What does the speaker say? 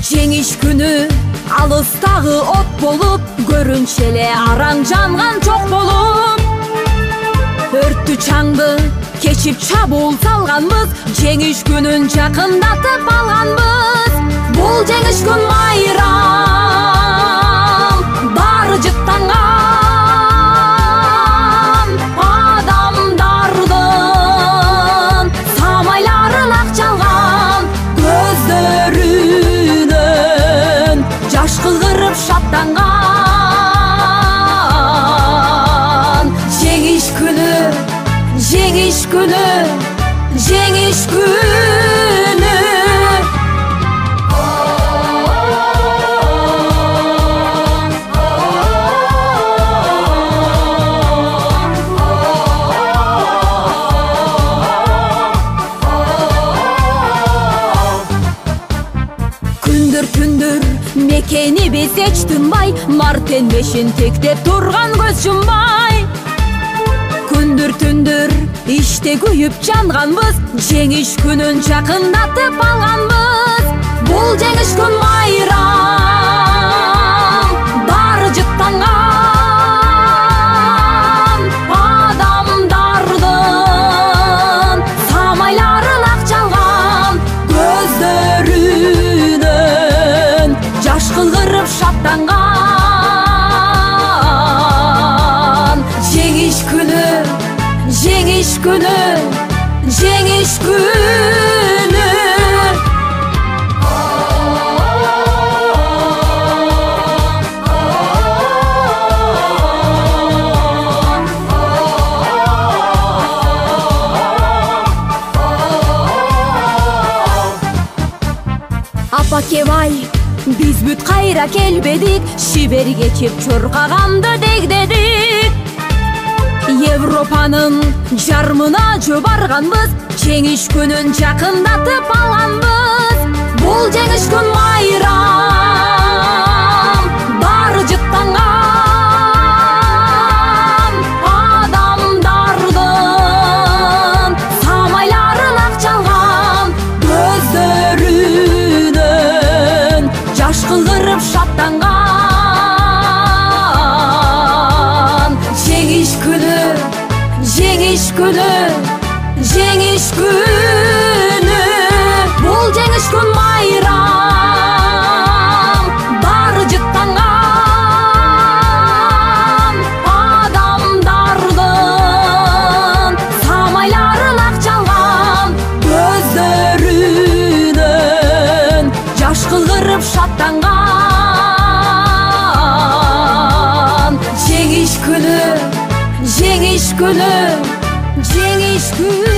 Жеңиш күнү алыстагы от болуп, көрүнчү эле араң жанган жок болуп. Өрттү чаңды кечип чабуул салганбыз, жеңиш күнүн жакындатып алганбыз. Бул жеңиш күн майрам, баары жыттанган адамдардын самайларын ак жалган, көздөрүнөн жаш кыгырып шаттанган. Жеңиш күнү, жеңиш күнү, жеңиш күнү. Күндүр мекени биз эч тынбай, мартенбешин тектеп турган көз жумбай. Күндүр иште күйүп жанганбыз, жеңиш күнүн жакындатып алганбыз. Бул жеңиш күн майрам, баары жыттанган адамдардын самайларын ак жалган, көздөрүнөн жаш кыгырып шаттанган. Жеңиш күнү, жеңиш күнү, жеңиш күнү. Апакебай, биз бүт кайра келбедик, шибер кечип чуркаганды дегдедик. Европанын жармына жөө барганбыз, жеңиш күнүн жакындатып алганбыз. Бул жеңиш күн майрам, баары жыттанган адамдардын самайларын ак жалган, көздөрүнөн жаш кыгырып шаттанган. Жеңиш күнү, жеңиш күнү, жеңиш күнү. Бул жеңиш күн майрам, баары жыттанган адамдардын самайларын ак жалган, көздөрүнөн жаш кыгырып шаттанган. Жеңиш күнү, жеңиш күнү, жеңиш күнү.